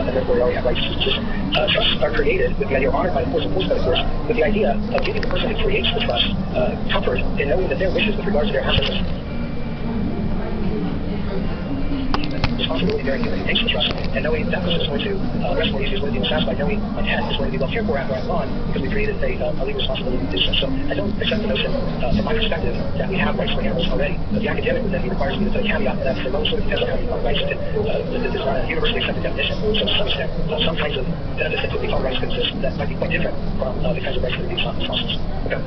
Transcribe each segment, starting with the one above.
and therefore we already have rights to the system. Trusts are created with the idea, or honored by the courts, enforced by the courts, with the idea of giving the person who creates the trust comfort in knowing that their wishes with regards to their assets responsibility bearing human who takes the trust, and knowing that person is going to rest more easily, is going to be satisfied, knowing intent is going to be well cared for after I'm gone, because we created a legal responsibility to do so. So I don't accept the notion, from my perspective, that we have rights for animals already. But the academic would then requires me to put a caveat that for those sort of depends on how we call rights. It's not a universally accepted definition. So to some extent, some kinds of benefits that could be called rights could exist that might be quite different from the kinds of rights that we responses. Okay.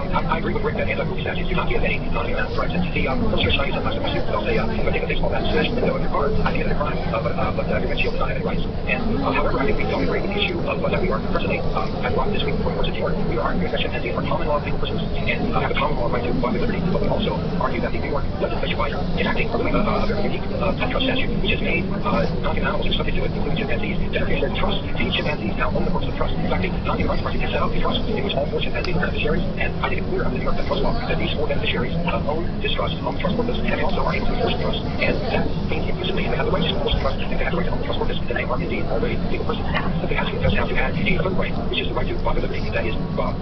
I agree with Rick that anti-movie statutes do not give any non-human rights. The illustrator studies sometimes they'll say, if I take a baseball bat and smash the window of your car, I think it's a crime, but your windshield does not have any rights. And however, I think we don't agree with the issue of that we are presently at law this week before the courts of New York. We are arguing that chimpanzees are common law legal persons and have a common law right to bodily liberty, but we also argue that the New York legislature is enacting a very unique pet trust statute, which has made non-human animals who are subject to it, including chimpanzees, that are their trust. These chimpanzees now own the books of trust. In fact, the non-human rights party has set up a trust in which all 4 chimpanzees are beneficiaries, and I think it's clear under the New York pet trust law that these 4 beneficiaries own this trust, own the trust corpus, and they also are able to enforce the trust. And that means implicitly they have the right to enforce the trust, and they have the right to own the trust corpus, and they are indeed already legal persons. But they have to add a third right, which is the right to bodily liberty that is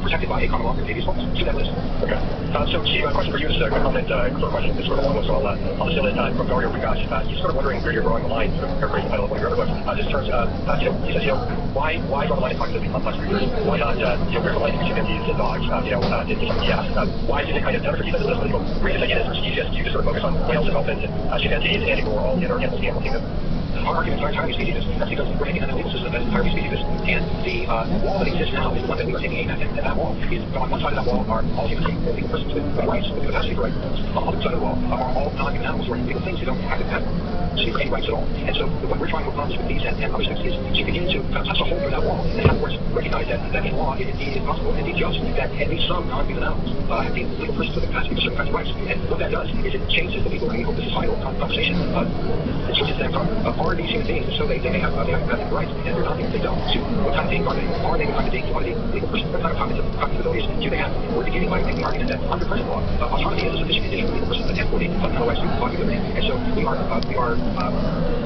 protected by a common law for habeas corpus to that list. Okay. So, Steve, a question for you. This is a comment, sort of question. It's sort of long, so I'll steal it from Dario Rigas. He's sort of wondering where you're drawing the line, sort of paraphrasing the title of one of your other books. Just turns, he says, why draw the line in cognitively complex creatures? Why not, where's the line in chimpanzees and dogs? He asked, why is it kind of done for you? The political reason again is easiest. You just sort of focus on whales and dolphins and chimpanzees and ignore all the other animals in the animal kingdom. Our arguments are entirely speciesist. That's because we're taking a legal system that is entirely speciesist. And the wall that exists now is the one that we are taking aim at. And that wall is, on one side of that wall are all human beings, legal persons with rights, with the capacity for rights. On the other side of the wall are all non-human animals who are legal things who don't have any rights at all. And so what we're trying to accomplish with these and other steps is to begin to touch a hole through that wall and have courts recognize that in law it indeed is possible and indeed just that at least some non-human animals have the legal persons with the capacity for certain kinds of rights. And what that does is it changes the legal and the societal conversation. It changes that from are these human beings, so they have rights, and they're not, they don't. So what kind of being are they? Are they the kind of beings? Are they legal persons? What kind of cognitive abilities do they have? We're beginning by making the argument that under present law, autonomy is a sufficient condition for legal persons to attempt for the fundamental rights to bodily liberty. And so we are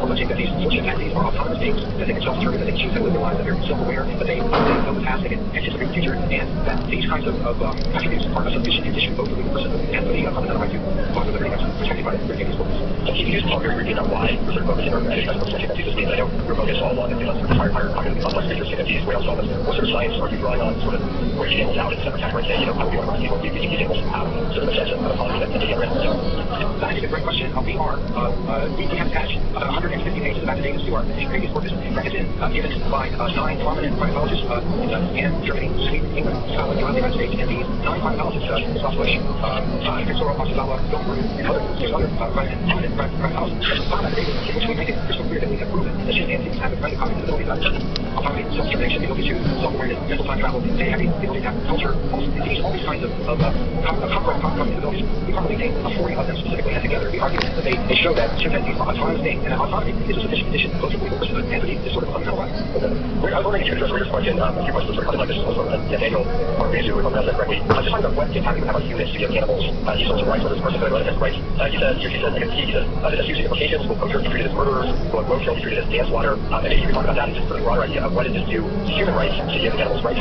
alleging that these 4 chimpanzees are autonomous beings, that they can self-determine, that they choose to live their lives, that they're self-aware, that they know the past, they can anticipate the future, and that these kinds of attributes are a sufficient condition both for legal person and for the fundamental right to bodily liberty that's protected by the habeas corpus. So can you just talk very briefly about why we're sort of focusing on chimpanzees? I know we're focused all on higher cognitive complex creatures, chimpanzees, whales, dolphins. What sort of science are you drawing on sort of where you animals out in separate categories? How do we want to work with these animals have sort of a sense of autonomy that they are? That is a great question. We have attached 150 pages of affidavits to our habeas corpus records given by 9 prominent primatologists in Germany, Sweden, England, Scotland, the United States, and these 9 primatologists, Soslish, Pixora, Matsuzawa, Gilbert, and other prominent primatologists, filed affidavits in which we make it crystal clear that we have proven that chimpanzees have the kind of cognitive abilities that autonomy, self-determination, the ability to self-awareness, mental time travel, they have the ability to have culture, all these kinds of cognitive abilities. We probably take 40 of them specifically, and together we argue that they show that chimpanzees are autonomous beings, and that autonomy is a sufficient condition both for legal personhood and for the sort of fundamental right. I was wondering if you could address Rita's question, a few questions sort of coming like this, also Daniel Marquez, if I'm pronouncing that correctly. Just talking about what impact we have on humans to give animals these sorts of rights, whether it's personhood or other rights. He says, that has huge implications. Will poachers be treated as murderers? Will a roadkill be treated as dance water? And maybe you can talk about that and just sort of broader idea of what does this do to human rights to give animals rights?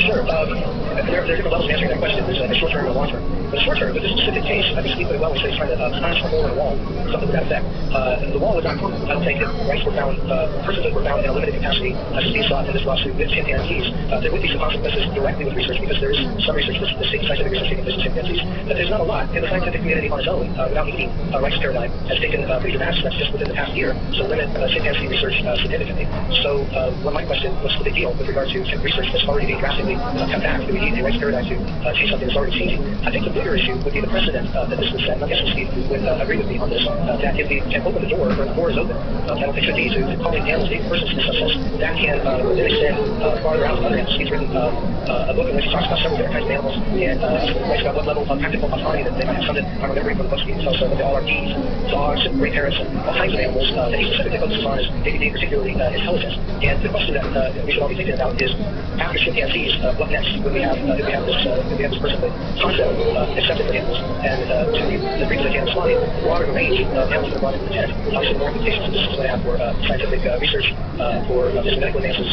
Sure. There are different levels of answering that question. There's a short term and a long term. In the short term, with this specific case, I think Steve put it well when he said he's trying to smash a hole in the wall, something to that effect. The wall is not important. I don't think if rights were found, persons that were found in a limited capacity, as Steve sought in this lawsuit with chimpanzees, there would be some consequences directly with research, because there is some research, the scientific research taking place in chimpanzees, but there's not a lot. And the scientific community on its own, without needing a rights paradigm, has taken pretty dramatic steps just within the past year to limit chimpanzee research significantly. So when my question, what's the big deal with regard to research that's already being drastically cut back? Do we need a rights paradigm to change something that's already changing? I think the bigger issue would be the precedent that this would set. And I'm guessing Steve would agree with me on this, that if we can open the door, or the door is open, I don't think it should be to calling animals legal persons in some sense, that can then extend farther out to other animals. He's written a book in which he talks about several different kinds of animals, and writes about what level of practical autonomy that they might have. Some that I'm remembering from the books he tells what they all are bees, dogs, and gray parrots, and all kinds of animals that he specifically focuses on is maybe particularly intelligence. And the question that we should all be thinking about is after chimpanzees, what next? When we have this perfectly concept accepted for animals, and to the degree that animals fly, a broader range of animals that are brought into the tent. Obviously, more implications that this is going to have for scientific research, for medical advances,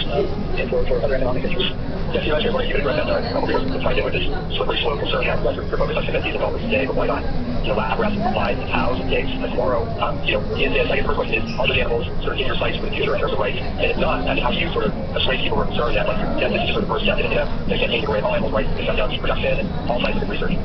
and for other economic interests. Yes, you mentioned you could address that a couple of times with this slippery slope concern we have for focus on chimpanzees and dolphins today, but why not? Lab rats provide cows and pigs tomorrow. Is this, I guess the first question is, are those animals sort of in your sights for the future in terms of rights? And if not, how do you sort of assuage people who are concerned that, this is sort of the first step in they can't take away all animals' rights to shut down meat production and all scientific research?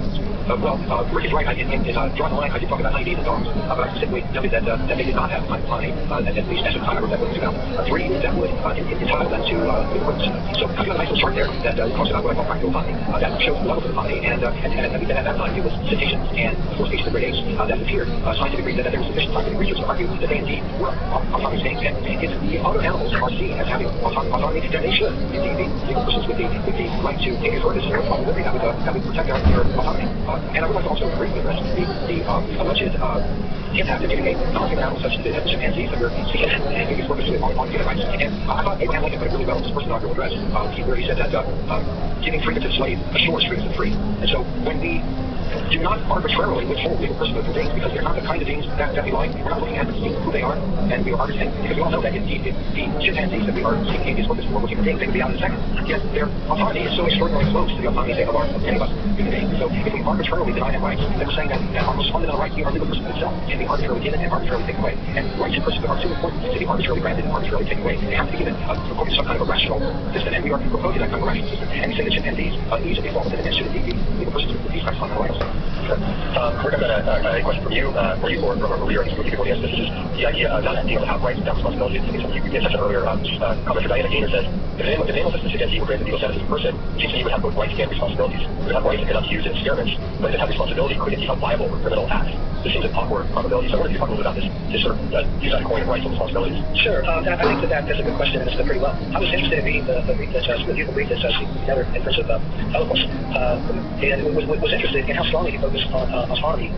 Rick is right. In drawing the line, I did talk about honeybees and dogs, but I specifically noted that they did not have honey, at least as of time I wrote that book in 2003, that would entitle them to the works. So I've got a nice little chart there that talks about what I call practical autonomy, that shows the levels of autonomy, and at that time it was cetaceans and the four species of the great apes that appeared. Scientific agreed that there was sufficient scientific research to argue that they indeed were autonomous beings, and if the other animals are seen as having autonomy, then they should indeed be persons with the right to take a furthest or liberty that would protect their autonomy. And I would like to also agree with the alleged impact of giving non-human animals such as chimpanzees that we're seeking and giving focus on human rights. And I thought Abraham Lincoln put it really well in his first inaugural address, where he said that giving freedom to the slave assures freedom to the free. And so when we do not arbitrarily withhold legal personhood from beings because they're not the kind of beings that we like, we're not looking at them to see who they are, and we are arbitrary, because we all know that indeed the chimpanzees that we are seeking habeas corpus for were human beings, they would be out in a second. Yet their autonomy is so extraordinarily close to the autonomy of any of us human beings. So if we arbitrarily deny them rights, then we're saying that our most fundamental right, our legal personhood itself, can be arbitrarily given and arbitrarily taken away. And rights and personhood are too important to be arbitrarily granted and arbitrarily taken away. They have to be given according to some kind of a rational system, and we are proposing that kind of a rational system. And we say that chimpanzees easily fall within it and should indeed be legal persons with these kinds of fundamental rights. Rick, I've got a question for you or reader before the answer. This is the idea of not being able to have rights without responsibility. You had such an earlier comment for Diana Gaynor says, if an animal system chimpanzee were granted legal status as a person, it seems to me you would have both rights and responsibilities. You would have rights that could not be used in experiments, but if it had responsibility, could it become liable for criminal acts? This seems an awkward probability. So I wanted to talk a little bit about this sort of use that coin of rights and responsibilities. Sure. I think that's a good question, and it's done pretty well. I was interested in reading the brief that together in terms of eloquence, and was interested in how strongly he focused on autonomy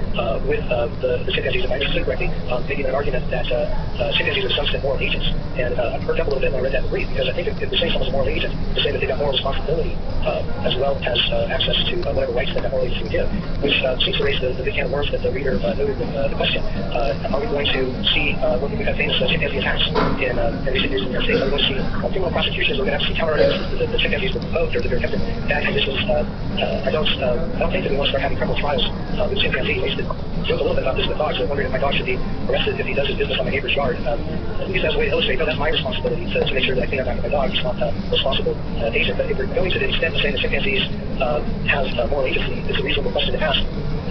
with the chimpanzees. If I understood correctly, making an argument that chimpanzees are some extent moral agents. And I perked up a little bit when I read that in the brief, because I think if we're saying someone's a moral agent, to say that they've got moral responsibility as well as access to whatever rights that moral agency would give, which seems to raise the big can of worms that the reader noted in the question. Are we going to see what we've had famous chimpanzee attacks in recent years in the United States? Are we going to see criminal prosecutions? We're going to have to see counter arguments that the chimpanzees were provoked or that they're kept in bad conditions. I don't think that we want to start having criminal trials with chimpanzees. I used to joke a little bit about this with dogs. I wondered if my dog should be arrested if he does his business on my neighbor's yard. At least as a way to illustrate, that's my responsibility to make sure that I clean up after my dog. He's not a responsible agent. But if we're going to the extent of saying that chimpanzees have moral agency, it's a reasonable question to ask.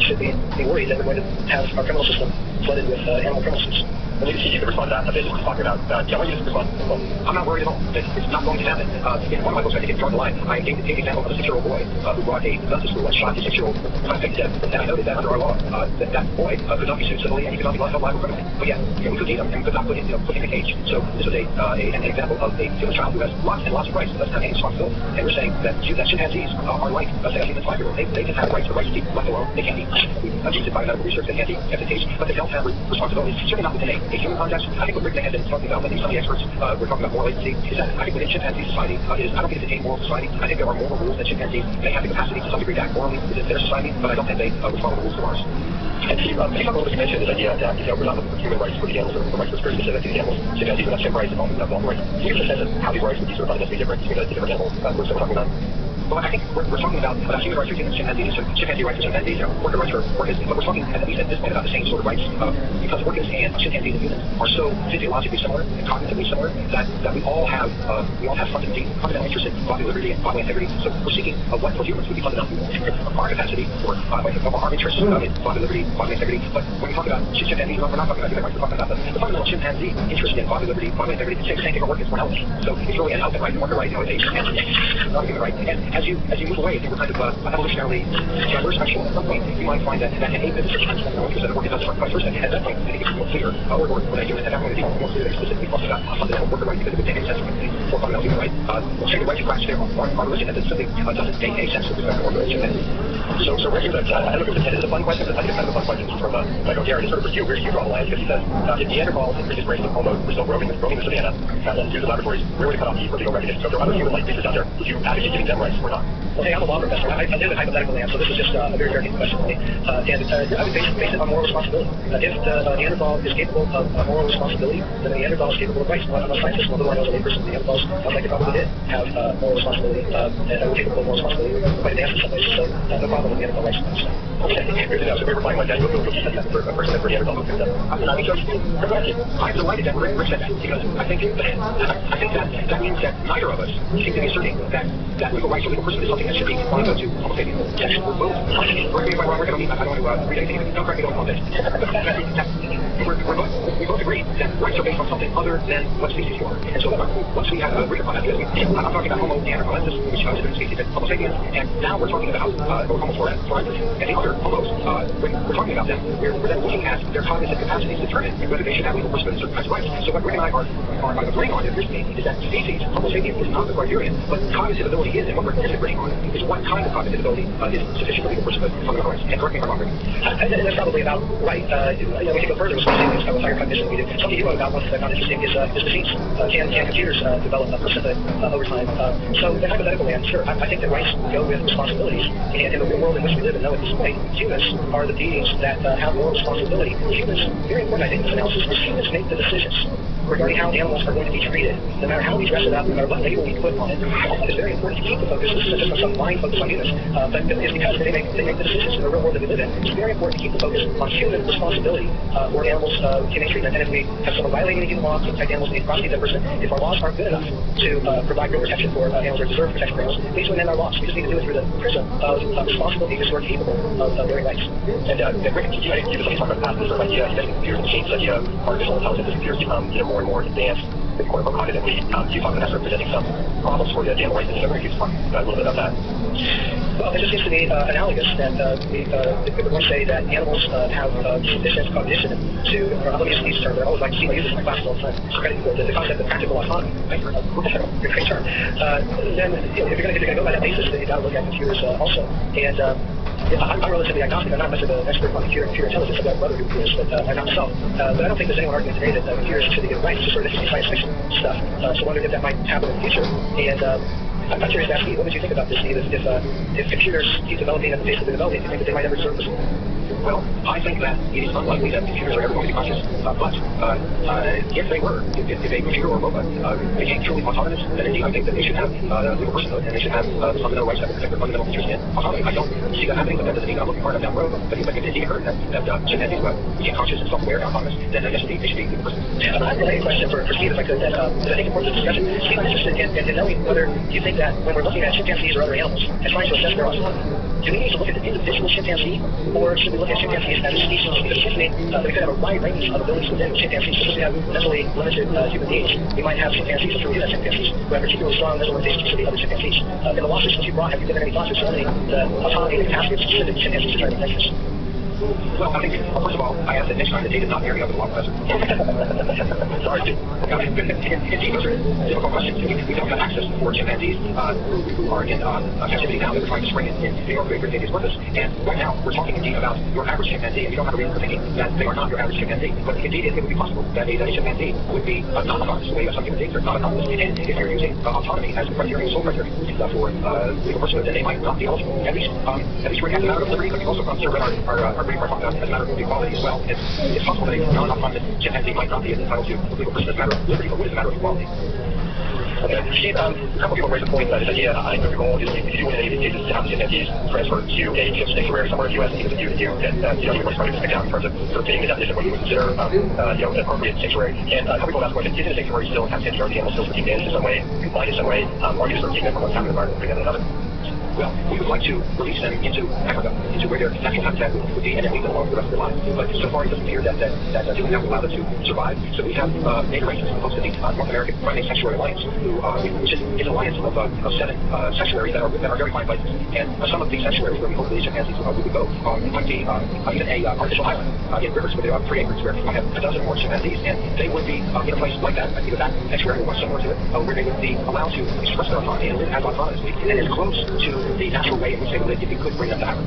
Should we be worried that we're going to have our criminal system flooded with animal criminal suits? Well, you can respond to that a bit. We're talking about, I want you to respond. Well, I'm not worried at all. It's not going to happen. In one of my books, I think, Draw the Line, I gave the example of a 6-year-old boy who brought a gun to school and shot his 6-year-old victim to death. And I noted that under our law, that boy could not be sued civilly and he could not be held liable criminally. But yet, we could beat him and we could not put him in a cage. So this is an example of a human child who has lots and lots of rights but doesn't have any responsibility. And we're saying that chimpanzees are like, say, a human 5-year-old. They can have rights. The rights to be left alone. They can't be abused by medical research. They can't be kept in cage. But they don't have responsibilities. Certainly not within a human context. I think what Rick has been talking about, and some of the experts were talking about moral agency, is that I think within chimpanzee society, I don't think it's a moral society. I think there are moral rules that chimpanzees may have the capacity to some degree to act morally within their society, but I don't think they would follow the rules of ours. And Steve, can you talk a little bit, you mentioned this idea that we're not looking for human rights for the animals, or the rights that's very specific to the animals. Chimpanzees would have same rights and all rights. Can you give us a sense of how these rights would be sort of fundamentally different between the different animal groups that we're talking about? Well, I think we're talking about human rights for humans, chimpanzees, chimpanzee rights for chimpanzees, worker rights for workers, but we're talking at least at this point about the same sort of rights because orcas and chimpanzees and humans are so physiologically similar and cognitively similar that we all have fundamental interest in bodily liberty and bodily integrity. So we're seeking what for humans would be fundamental our capacity or our interests in bodily liberty, bodily integrity. But when we talk about chimpanzees, we're not talking about human rights. We're talking about the fundamental chimpanzee interest in bodily liberty, bodily integrity. The same thing for orcas, for elephants. So it's really an elephant right, an orca right, it's a chimpanzee, not a human right. And as you move away, if we're kind of evolutionarily diverse sexual, at some point you might find that an ape is a certain kind of orca that an orca does vice versa. At that point, I think it's more clear, or when a human at that point, it's more clear that specifically talking about a fundamental worker right because it would make sense for fundamental human right. Saying the right to practice their religion, and it simply doesn't make any sense with respect to orca and chimpanzee. So where do you, I don't know if it was intended as a fun question, but I think it's kind of a fun question from Gary. Sort of for you, where do you draw the line? Because he says, if Neanderthals and previous races of Homo were still roaming the savannah, and through the laboratories, where would it cut off the legal recognition? So if there are other human-like creatures out there, would you advocate giving them rights or not? Well, hey, I'm a law professor. I live in hypothetical land, so this is just a very, very good question for me. And I would base it on moral responsibility. If the Neanderthal is capable of moral responsibility, then the Neanderthal is capable of rights. I'm a scientist, although I know as a layperson, the Neanderthals, like they probably did, have moral responsibility, and were capable of moral responsibility quite advanced in some ways. So no problem with Neanderthal rights. Okay, good to know. So we were fine like that. You'll keep that for a person that for Neanderthal movement. I'm delighted that Rick said that, because I think that means that neither of us seem to be asserting that legal rights or legal person is something that should be on to Homo sapiens. Yes, we're both. Correct me if I'm wrong, Rick. I don't want to read anything. Don't correct me on this. We both agree that rights are based on something other than what species you are. And so once we have agreed upon that, I'm talking about Homo neanderthalensis, which is a different species than Homo sapiens, and now we're talking about Homo florensis and the other Homos. When we're talking about them, we're then looking at their cognitive capacities to determine whether they should have legal person certain kinds of rights. So what Rick and I are agreeing on in this case is that species, Homo sapiens, is not the criterion, but cognitive ability is, and what we're disagreeing on is what kind of cognitive ability is sufficient for legal person fundamental rights. And correct me if I'm wrong, Rick. And that's probably about right. We can go further with species with higher cognition. We do. Something you wrote about once that I found interesting is machines. Can computers develop personhood over time? So in hypothetical land, sure, I think that rights go with responsibilities. And in the real world in which we live and know at this point, humans are the beings that have moral responsibility. Humans, very important I think in this analysis, is humans make the decisions regarding how animals are going to be treated. No matter how we dress it up, no matter what label we put on it, it's very important to keep the focus. This isn't just some blind focus on humans, but it's because they make the decisions in the real world that we live in. It's very important to keep the focus on human responsibility for animals' humane treatment. And if we have someone violating any human laws to protect animals, we need to prosecute that person. If our laws aren't good enough to provide real protection for animals or deserve protection for animals, we need to amend our laws. We just need to do it through the prism of responsible beings who are capable of their rights. And Rick, you just talk about past this sort of idea, you mentioned computers and machines, idea of artificial intelligence as computers become more and more advanced, quote unquote cognitively. You talk about that sort of presenting some problems for the animal rights. I'm going to talk a little bit about that. Well, it just seems to me analogous that we would want to say that animals have sufficient cognition to, or let me just use this term, but I always like to see my users in my classes all the time. The concept of practical autonomy. Great term. Then, if you're going to go by that basis, then you've got to look at computers also. And I'm relatively agnostic. I'm not much of an expert on computer intelligence. I've got a brother who is, but I'm not myself. But I don't think there's anyone arguing today that computers should be given rights. It's just sort of interesting science fiction stuff. So I wonder if that might happen in the future. And I'm curious to ask you, what would you think about this, Steve, if computers keep developing at the pace that they're developing? Do you think that they might ever deserve this? Well, I think that it is unlikely that computers are ever going to be conscious. But if they were, if a computer or a robot became truly autonomous, then indeed I think that they should have legal personhood and they should have fundamental rights that would protect their fundamental features in autonomy. I don't see that happening, but that doesn't mean I'm looking far enough down the road. But if it indeed occurred that chimpanzees became conscious and self-aware and autonomous, then yes, indeed they should be legal personhood. I have a related question for Steve, if I could, that I think important to the discussion. Steve, I'm interested in knowing whether you think that when we're looking at chimpanzees or other animals and trying to assess their autonomy, do we need to look at the individual chimpanzee, or should we look at chimpanzees as a species? Because it seems to me that we could have a wide range of abilities within chimpanzees. Because we have mentally limited human beings, we might have chimpanzees, or we have chimpanzees who have particularly strong mental limitations to the other chimpanzees. In the law systems you brought, have you given any thoughts to limiting the autonomy and capacity of specific chimpanzees to try to protect this? Well, I think, first of all, I have to next time the date is not near the other law professor. Sorry, Steve. Indeed, those are difficult questions. We don't have access for chimpanzees who are in captivity now that we're trying to spring in New York Great Davies with us. And right now, we're talking indeed about your average chimpanzee, and you don't have a reason for thinking that they are not your average chimpanzee. But indeed, it would be possible that a chimpanzee would be not autonomous, the way some human beings are not autonomous. And if you're using autonomy as the criterion, sole criterion for legal personhood, then they might not be eligible. At least we're at the matter of liberty, but you also consider our brief talking about as a matter of equality as well. It's possible that a non-autonomous chimpanzee might not be entitled to legal person as a matter of liberty, but what is a matter of equality? Okay, Steve, a couple people raise the point that this idea, I think the goal is if you do in any of these cases to have chimpanzees transferred to a chip sanctuary somewhere in the U.S., even if it's you, and everybody's probably going to stick down in terms of sort of fitting the definition of what you would consider an appropriate sanctuary. And a couple people ask the question, is it a sanctuary still have sanctuary the animals still being managed in some way, confined in some way, or you just sort of keep them from what's happening in the environment and bring them in another? Well, we would like to release them into Africa, into where their natural habitat would be, and then leave them alone for the rest of their lives. But so far, it doesn't appear that doing that will allow them to survive. So we have made arrangements with folks at the North American Primate Sanctuary Alliance, which is an alliance of 7 sanctuaries that are very fine places. And some of these sanctuaries where we hope these chimpanzees would go might be even a artificial island in rivers where there are 3 acres where we might have a dozen or more chimpanzees, and they would be in a place like that. I think that sanctuary would be similar to it, where they would be allowed to express their autonomy and live as autonomously and as close to the natural way in which they lived if you could bring them to happen.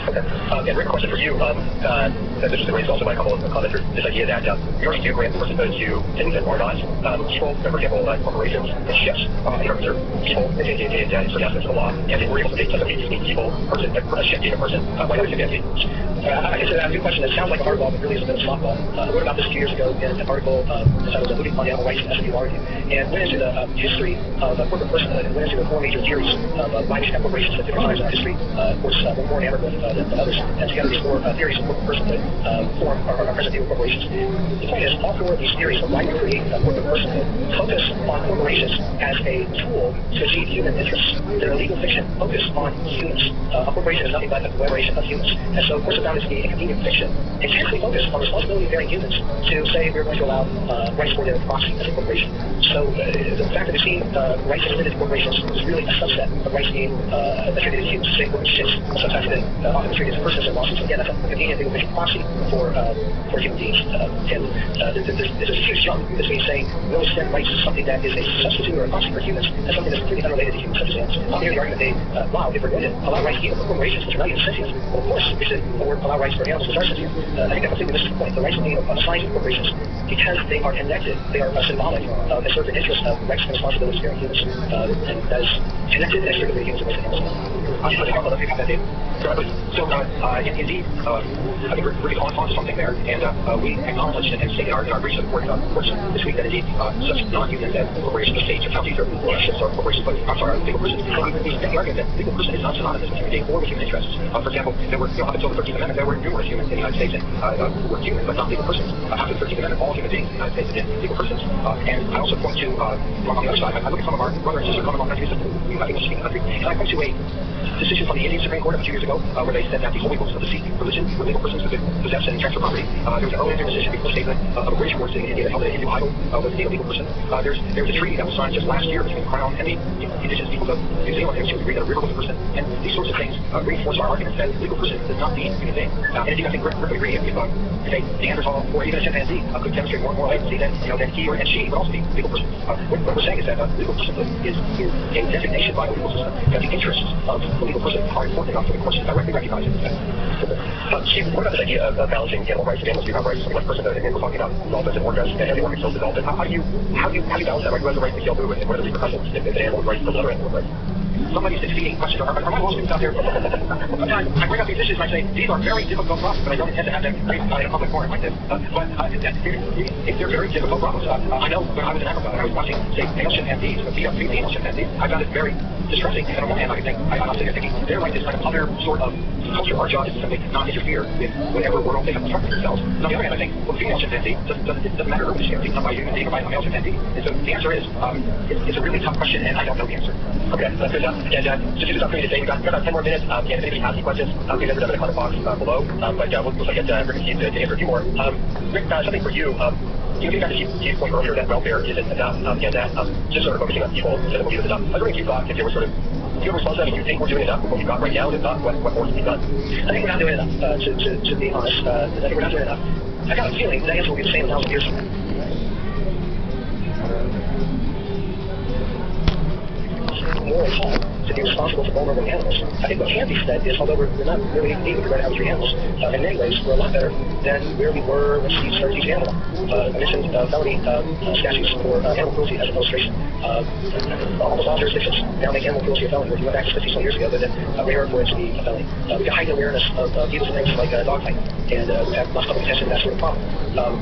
Okay. And Rick, question for you. This has been raised also by a couple of commenters. This idea that we already do grant personhood to things that are not people, for example, corporations and ships in terms of people in certain aspects of the law. And if we're able to make something between people, a ship being a person, why not chimpanzee? I guess that's a good question. It sounds like a hardball, but really is a bit of a softball. I wrote about this a few years ago in an article entitled Moving on Animal Rights and SMU Argue, and went into the history of corporate personhood and went into the four major theories of why we should have corporations at different times in our history. Of course, more enamored with than others. And together these four theories of corporate personhood form our present view of corporations. The point is, all four of these theories of why we create corporate personhood focus on corporations as a tool to achieve human interests. They're a legal fiction focused on humans. A corporation is nothing but a conglomeration of humans. And so, of course, it found it to be a convenient fiction, intensely focused on the responsibility of bearing humans to say we're going to allow rights for their proxy as a corporation. So the fact that we've seen rights limited to corporations is really a subset of rights being attributed to humans. Say corporate ships sometimes been often attributed to persons and lawsuits. Again, that's a convenient legal fiction proxy for human beings. There's a huge jump between saying we'll extend rights to something that is a substitute or a proxy for humans and something that's completely unrelated to humans, such as animals. I'll hear the argument they wow, if we're going to allow rights even for corporations which are not even sentient, well, of course we should allow rights for animals which are sentient. I think that completely misses the point. The rights are being assigned to corporations because they are connected, they are symbolic, and serve the interest of rights and responsibilities bearing humans, and that is connected inextricably to humans and animals. So, indeed, I think we're really on to something there, and we acknowledge and state in our briefs of court reports this week that indeed such non-union and corporations, states, or counties, or ships, or corporations, but I'm sorry, legal persons, we make the argument that legal person is not synonymous with human being or with human interests. For example, there were, up until the 13th Amendment, there were numerous humans in the United States who were human, but not legal persons. After the 13th Amendment, all human beings in the United States have been legal persons. And I also point to, on the other side, I look at some of our brothers and sisters coming on countries that we might be speaking country, and I point to a decision from the Indian Supreme Court a few years ago, where they said that the holy books of the Sikh religion were legal persons who could possess and transfer property. There was an earlier decision before the statement of a British court sitting in India that held that a Hindu idol was a legal person. There was a treaty that was signed just last year between the Crown and the indigenous peoples of New Zealand, in which we agreed that a river was a person. And these sorts of things reinforce our argument that legal person does not mean human being. And indeed, I think Rick would agree if a Neanderthal or even a chimpanzee could demonstrate more moral agency than he or she would also be legal person. What we're saying is that legal personhood is a designation by the legal system that the interests of the legal person are important enough for the courts to directly recognize it. Steve, what about this idea of balancing animal rights and animals do have rights, something like personhood, and we're talking about dolphins and orcas, and the orcas killed the dolphin. How do you balance that? Right? Who has the right to kill who, and what are the repercussions if an animal rights from other animal rights? Somebody's succeeding question. Are my law students out there? Sometimes I bring up these issues and I say, these are very difficult problems, but I don't intend to have them raised in a public forum like this. But they're very difficult problems. I know when I was in Africa and I was watching, say, male chimpanzees, female chimpanzees, I found it very distressing. And on one hand, I think, I'm sitting there thinking, they're like this kind of other sort of culture. Our job is to simply not interfere with whatever world they have constructed themselves. And on the other hand, I think, well, female chimpanzee, it doesn't matter who the chimpanzee, not by a human being or by a male chimpanzee. And so the answer is, it's a really tough question, and I don't know the answer. Okay, that's good enough. And to do this up for you today, we've got about 10 more minutes. And if anybody has any questions, please enter them in the comment box below. But we'll get Rick and Steve to answer a few more. Rick, something for you. You got to Steve's point earlier that welfare isn't enough, and that just sort of focusing on people instead of what is enough. I was wondering if you thought if there was sort of, do you have a response to that? I mean, do you think we're doing enough with what we've got right now, and if not, what more can be done? I think we're not doing enough, to be honest. I think we're not doing enough. I got a feeling that answer will be the same in 1,000 years. Moral call to be responsible for vulnerable animals. I think what can be said is, although we're not really able to have three animals, in many ways we're a lot better than where we were when Steve started teaching animal. I mentioned felony statutes for animal cruelty as an illustration. Almost all jurisdictions now make animal cruelty a felony. If you went back to 50 years ago, then rare for it to be a felony. We got heightened awareness of evils and things like dogfighting, and we have lost public attention to that sort of problem.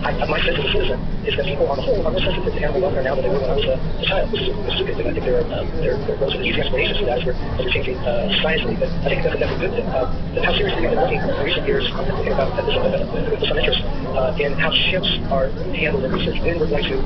My sense as a citizen is that people on the whole are more sensitive to animal welfare now than they were when I was a child, which is a good thing. I think there are relatively easy explanations for that as we're changing societally, but I think that's a good thing. How seriously we've been looking in recent years, I'm thinking about this with some interest in how ships are handled in research. When we're going to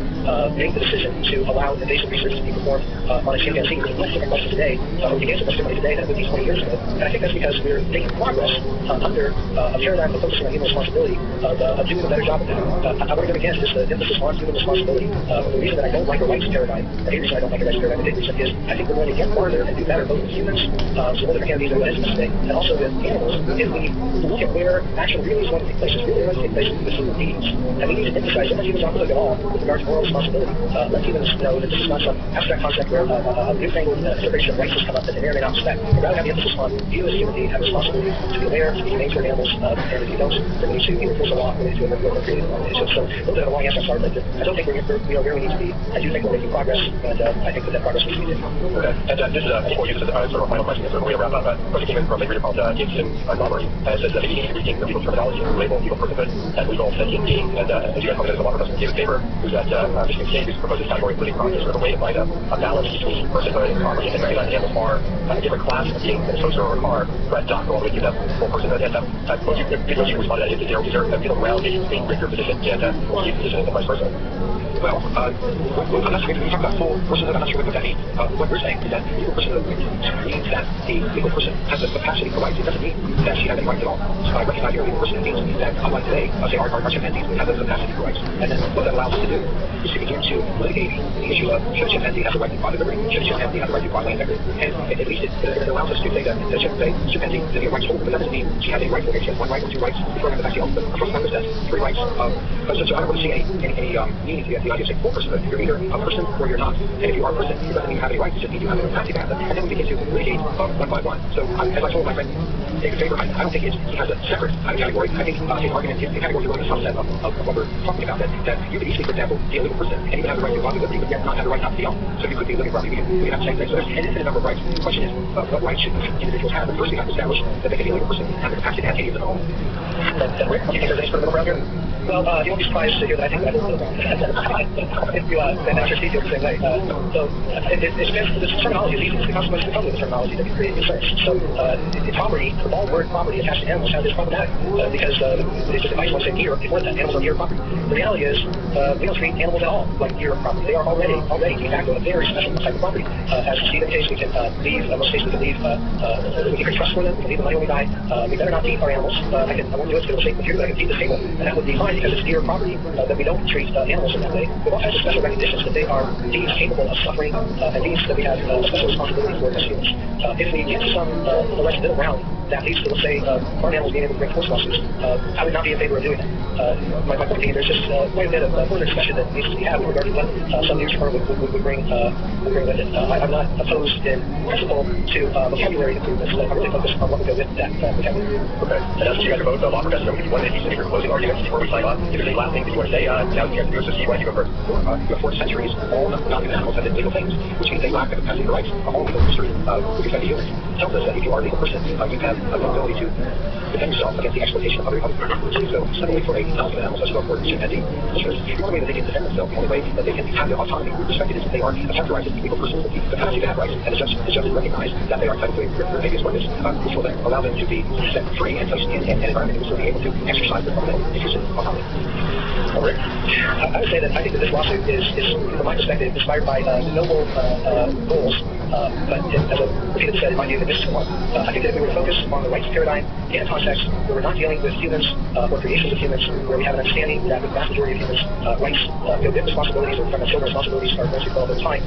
make the decision to allow invasive research to be performed on a chimpanzee, there's a much different question today, or the answer much differently today than it would be 20 years ago. And I think that's because we're making progress under a paradigm of focusing on human responsibility, of doing a better job of that. I want to go against just the emphasis on human responsibility. The reason that I don't like a rights paradigm, the reason I don't like a rights paradigm, the big reason is I think we're going to get farther and do better matter both with humans, so whether it can be what is a mistake, and also with animals, if we look at where action really is going to take place, it's really going to take place with human beings. And we need to emphasize that humans aren't good at all with regard to moral responsibility. Let humans know that this is not some abstract concept where a newfangled integration of rights has come up that they may or may not respect. We'd rather have the emphasis on you as a human being have a responsibility to be aware, to be humane toward animals, and if you don't, then we need to enforce a law related to it, we're creating a law. So a little bit of a long answer, sorry, but I don't think we are where we need to be. I do think we're making progress, and I think that progress needs to be taken. Okay. And this is, I think we'll use this as sort of a final question, sort of a way to wrap up. Question came in from a reader called Gibson Robbery, and it says that maybe you need to rethink the legal terminology to label legal personhood and legal sentient being. And as you guys know, there's a law professor, David Faber, who's at Michigan State, who's proposed this category of living property, sort of a way to find a balance between personhood and property, and recognizing animals are a different class of beings than a toaster or a car, but not all the way to them full personhood. And would you respond to that? Is there a middle ground maybe between your position and your position and vice versa? Well, I'm not sure when you talk about full personhood, I'm not sure what that means. What we're saying is that legal personhood means that the legal person has the capacity for rights. It doesn't mean that she has any rights at all. So I recognize your legal person means that, unlike today, say our chimpanzees would have the capacity for rights. And then what that allows us to do is to begin to litigate the issue of should a chimpanzee have the right to private liberty, should a chimpanzee have the right to private land. And at least it allows us to say that the chimpanzee is a rights holder, but that doesn't mean she has a right holder. She has one right or two rights before we have actually the first Congress says three rights. So I don't really see any meaning to the idea of saying full personhood. You're either a person or you're not. And if you are a person, you doesn't even have any rights. You just need to have the capacity to have them. And then we begin to litigate one by one. So as I told my friend David Faber, I don't think he has a separate category. I think his argument is the category is really a subset of what we're talking about. That you could easily, for example, be a legal person and even have the right to private liberty, but yet not have the right not to be owned. So you could be living property. We have the same thing. So there's an infinite number of rights. The question is, what rights should individuals have? And first we have to establish that they can be a legal person and have the capacity to have any of them all. Rick, do you think there's any sort of middle ground here? Well, you won't be surprised to hear that I think that is a middle ground. If you answer Steve the same way. So this terminology is easy. It's the consequence of the terminology that we created in search. So property, the all word property attached to animals is problematic because it's just a nice one to say deer before that. Animals are deer property. The reality is we don't treat animals at all like deer property. They are already de facto a very special type of property. As Steve indicates, we can leave, most cases we can leave, we can trust for them, we can leave the money when we die. We better not feed our animals. I won't do it for the sake of the but I can feed the table, and that would be fine because it's deer property that we don't treat animals in that way. We also have special recognitions that they are beings capable of suffering and beings that we have special responsibility for as humans. If we get to some alleged middle ground that leads to, let's say, farm animals being able to bring force lawsuits, I would not be in favor of doing that. My point being, there's just quite a bit of further discussion that needs to be had with regard to what some news firm would bring with it. I'm not opposed in principle to vocabulary improvements, but I'm really focused on what would go with that vocabulary. Okay. And as you guys are both law professors, if you want to make your closing arguments before we sign off, if there's any last thing that you want to say, now you guys do so see why you go first. For centuries, all non-human animals have been legal things, which means they lack the capacity for rights. All legal history with respect to humans tells us that if you are a legal person, you have the ability to defend yourself against the exploitation of other people. So suddenly for a non-human animal, such as for chimpanzee, the only way that they can defend themselves, the only way that they can have the autonomy respected is that they are characterized as legal persons with the capacity to have rights, and the judge recognized that they are entitled to a habeas corpus, which will then allow them to be set free and placed in an environment in which they'll be able to exercise their fundamental interest in autonomy. Rick? I would say that I think that this lawsuit is from my perspective, inspired by noble goals, but as a repeated said, in my view, that this is one. I think that if we were to focus on the rights paradigm in a context where we're not dealing with humans or creations of humans, where we have an understanding that the vast majority of humans' rights, responsibilities, or children's responsibilities are going to develop over time,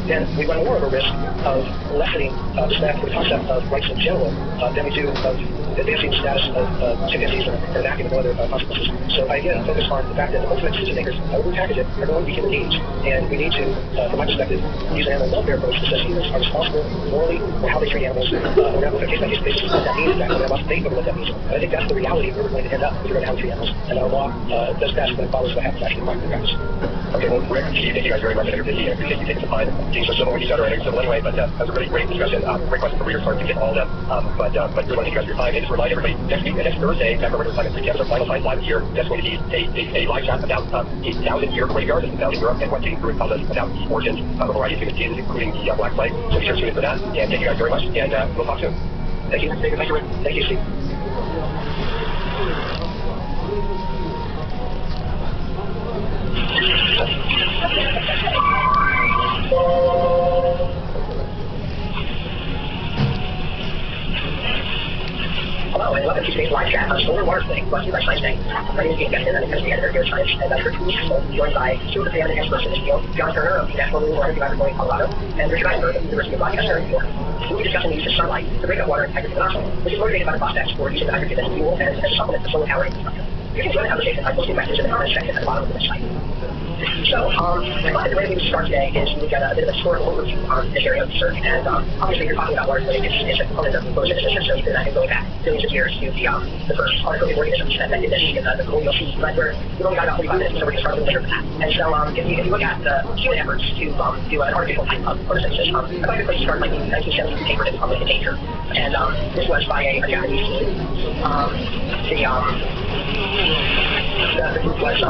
then we run more of a risk of lessening the concept of rights in general than we do of advancing the status of chimpanzees and enacting no other consequences. So I again focus on the fact that the ultimate decision makers, however we package it, are going to be human beings. And we need to, from my perspective, use an animal welfare approach that says humans are responsible morally for how they treat animals. We're going to case by case basis what that means, exactly what they over what that means. And I think that's the reality of where we're going to end up with regard to how we treat animals. And our law does best when it follows what happens actually in practice. Okay, well, Rick, Steve, thank you guys very much. I know you're busy. I appreciate you taking some time being so civil with each other. I know you're civil anyway, but that was a really great discussion. Great question for readers. Sorry to get all of them. But we want to thank you guys for your time. And just remind everybody, next week, next Thursday, back over time at 3 p.m. is our final science live here. That's going to be a live chat about a 1,000-year graveyard that's found in Europe and what James Druid tells us about the origins of a variety of human genes, including the black plague. So be sure to tune in for that. And thank you guys very much. And we'll talk soon. Thank you. Thank you, Rick. Thank you, Steve. Hello, and welcome to today's live chat. solar water thing, but by science thing. My name is Ian Gessner, and I'm the editor here at Science, and I'm here 2 weeks ago, joined by 2 of the preeminent experts in this field, John Turner of the National Renewable Energy Laboratory in Colorado, and Richard Eisenberg of the University of Rochester in New York. We'll be discussing the use of sunlight to break up water and hydrogen monoxide, which is motivated by the prospects for using hydrogen as a fuel and as a supplement to solar power infrastructure. You can join the conversation by posting questions in the comments section at the bottom of the website. So, I thought that the way we would start today is we get a bit of a historical overview on this area of research, and obviously you're talking about water splitting, it's a component of photosynthesis, so you can go back billions of years to the first autotrophic organisms that did this in the colonial seas, but we've only got about 45 minutes, so we're going to start a little later than that. And so, if you look at the human efforts to do an artificial type of photosynthesis, I thought a good place to start might be the 1972 paper that was published in Nature, and this was by a Japanese team. The group was,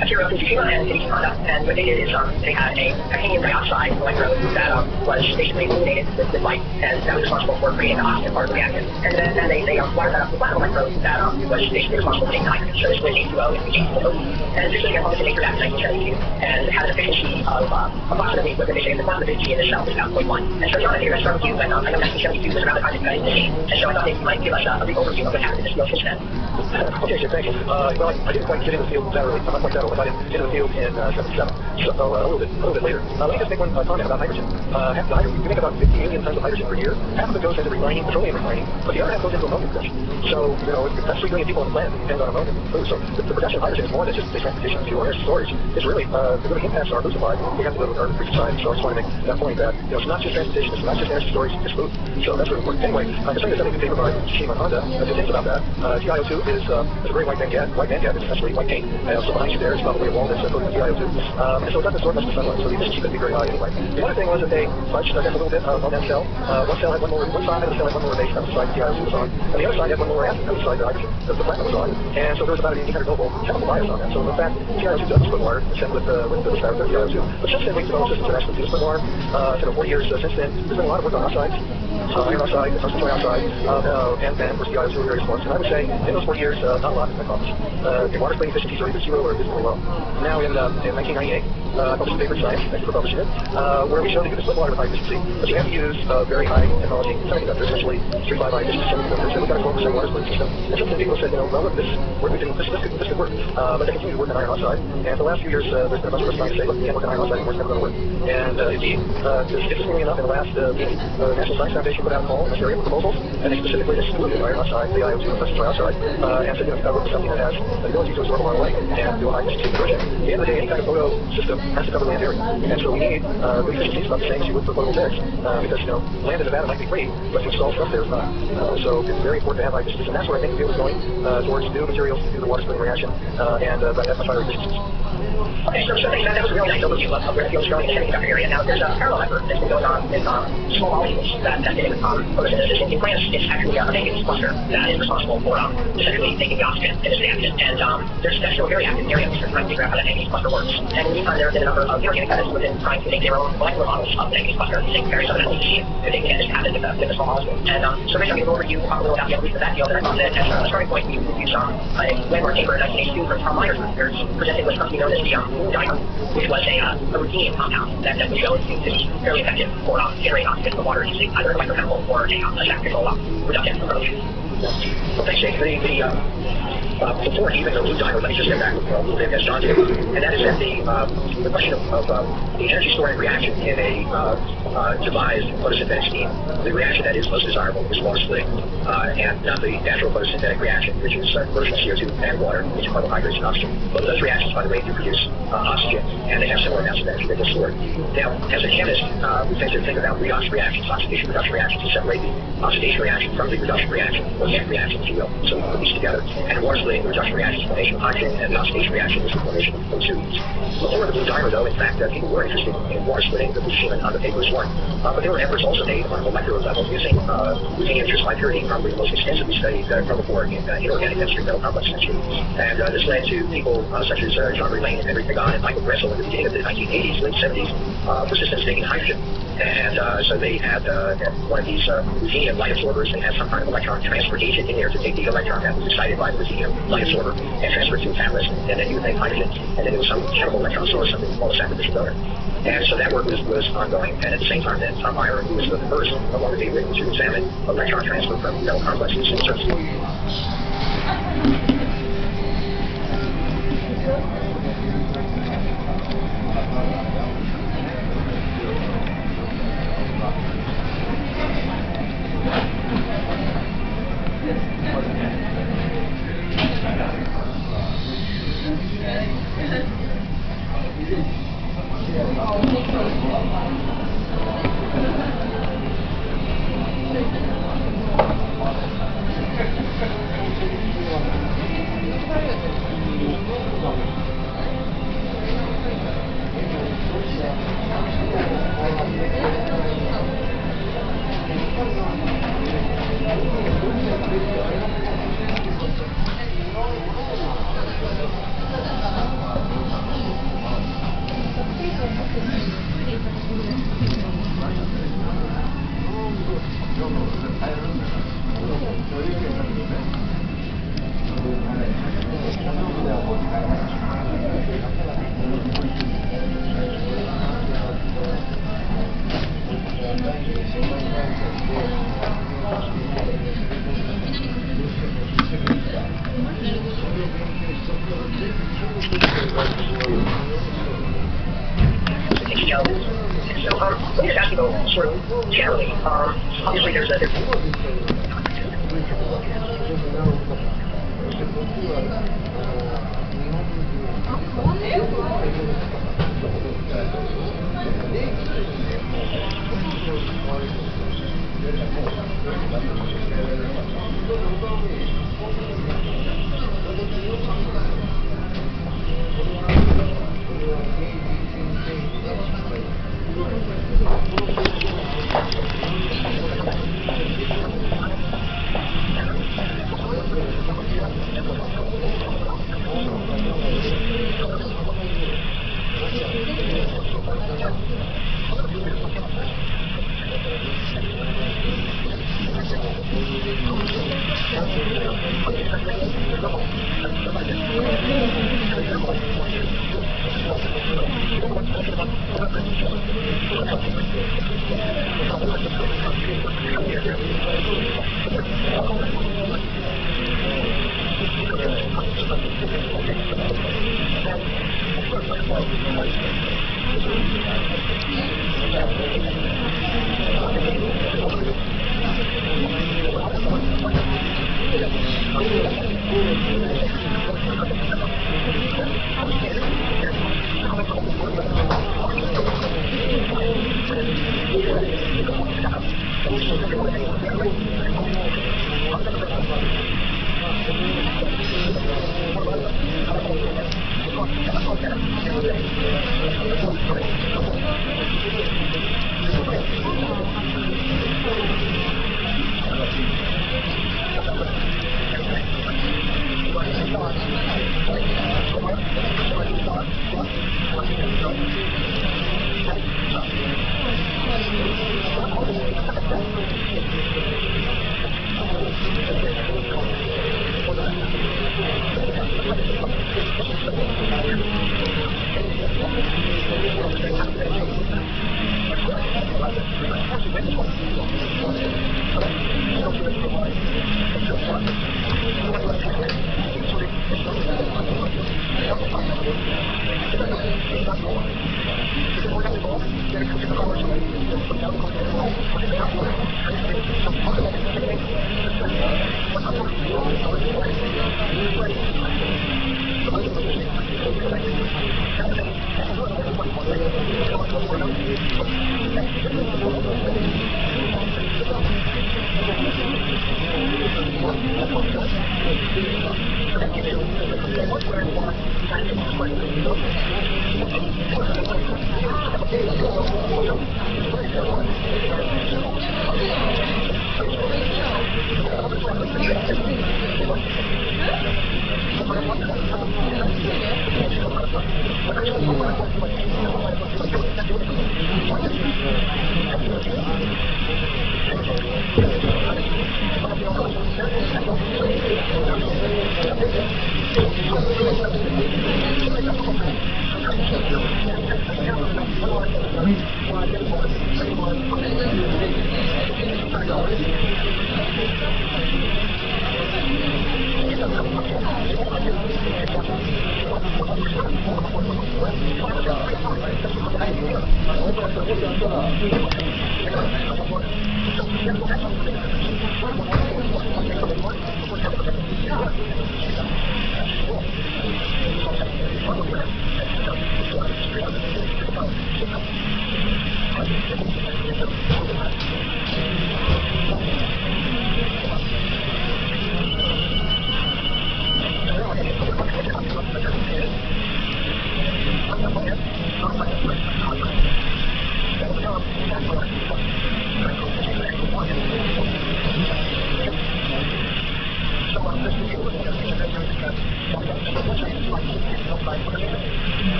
Akira Fujishima and Kenji Honda, and what they did is they had a titanium dioxide electrode that was basically illuminated with light, and that was responsible for creating the oxygen part of the reaction. And then they wired that up with a platinum electrode that was basically responsible for making hydrogen. So this was H2O and H2O. And this was published in Nature back in 1972, and it had an efficiency of approximately, what they say, the quantum efficiency in the cell was about 0.1. And so John, I figured I'd start with you, and I know 1972 was around the time that you got into the scene, and so I thought maybe you might give us a brief overview of what happened in this field since then. Okay, so thank you. Well, I didn't quite get in the field that early. I'm not quite that old. I got into the field in 77, so a little bit later. Let me just make one comment about hydrogen. Half the hydrogen, we make about 50 million tons of hydrogen per year. Half of it goes into refining, petroleum refining, but the other half goes into ammonia production. So, that's 3 billion people on the planet depend on ammonia food. So the production of hydrogen is more than just transportation, fuel, energy storage. It's really, it really impacts our food supply. We have to live with our food supply. So I just want to make that point that, it's not just transportation, it's not just energy storage, it's food. So that's really important. Anyway, I'm just going to paper by Fukushima and Honda. A few things about that. TiO2 is a very white band gas. White band gas is essentially white paint. And so behind you there is probably a wall that's coated with TiO2. And so it doesn't absorb much of the sunlight, so the efficiency could be very high anyway. The other thing was that they fudged a little bit on that cell. One cell had one side of the cell had one lower base, that was the side the TiO2 was on. And the other side had one lower acid, that was the side the hydrogen, the platinum was on. And so there was about an 800 volt chemical bias on that. So in fact, TiO2 doesn't split water, except with the TiO2. But since then, we've developed systems that actually do split water. 40 years since then, there's been a lot of work on oxides. Iron oxide, tungsten trioxide, and then, of course, TiO2 are various forms. And I would say, in those 40 years, not a lot has been accomplished. The water splitting efficiencies are either zero or visibly low. Now, in 1998, I published a paper in Science, thank you for publishing it, where we showed that you can split water with high efficiency, but you have to use very high technology semiconductors, essentially 3-5 high efficiency semiconductors, and we got a 4% water splitting system. And some people said, well, look, this could work, but they continue to work on iron oxide. And for the last few years, there's been a bunch of us trying to say, look, we can't work on iron oxide anymore, it's never going to work. And indeed, interestingly enough, in the last meeting, the National Science Foundation put out a call in this area with proposals, and they specifically excluded iron oxide, the TiO2, and tungsten trioxide, and said, you've got to work with something that has the ability to absorb a lot of light and do a high efficiency conversion. At the end of the day, any kind of photo system has to cover land area. And so we need good efficiencies about the same as you would for photovoltaics, because, land in Nevada might be great, but to install stuff there is not. So it's very important to have high efficiencies, and that's where I think the field is going, towards new materials to do the water splitting reaction, and that have much higher efficiencies. Okay, so thanks. That was a really nice overview of where the field's growing in the semiconductor area. Now, there's a parallel effort that's been going on with small molecules that did photosynthesis. In plants, it's actually a Hagen's cluster that is responsible for essentially taking the oxygen in its reaction. And there's actually a very active area research trying to figure out how that Hagen's cluster works. And in the meantime, there have been a number of inorganic chemists who have been trying to make their own molecular models of the Hagen's cluster using various other methods to see if they can just happen with a small molecule. And so Rich, I'm going to go over you, talk a little about the evolution of that field. And I thought that as a starting point, you use a landmark paper in 1982 from Tom Myers research presented what's come to be known as the blue dimer, which was a ruthenium compound that was shown to be fairly effective for generating oxygen from water using either an electrochemical or a sacrificial reduction approach. Well, thanks, Jake. Before even the blue dimer, let me just get back a little bit as John did, and that is that the question of the energy storing reaction in a devised photosynthetic scheme, the reaction that is most desirable is water splitting, and not the natural photosynthetic reaction, which is conversion of CO2 and water into carbohydrates and oxygen. Both of those reactions, by the way, do produce oxygen, and they have similar amounts of energy that they're stored. Now, as a chemist, we tend to think about redox reactions, oxidation reduction reactions, to separate the oxidation reaction from the reduction reaction, or the reaction, if you will. So we put these together. And water splitting, the reduction reaction is the formation of hydrogen, and the oxidation reaction is the formation of O2. Before the blue dimer, though, in fact, people were interested in water splitting. The Fujishima and Honda paper was one. But there were efforts also made on a molecular level using ruthenium high purity, probably the most extensively studied chromophore in inorganic chemistry, metal complex chemistry. And this led to people such as John Relane and Henry Pagan and Michael Gressel in the beginning of the 1980s, late 70s, persistence taking hydrogen. And so they had one of these ruthenium light absorbers. They had some kind of electron transfer agent in there to take the electron that was excited by the ruthenium light absorber and transfer it to a catalyst, and then you would make hydrogen, and then there was some chemical electron source, something called a sacrificial donor. And so that work was ongoing. And at the same time, then Tom Meyer, who was the first along the way to examine electron transfer from metal complexes in surface. Let me just ask you though, sort of generally, obviously there's a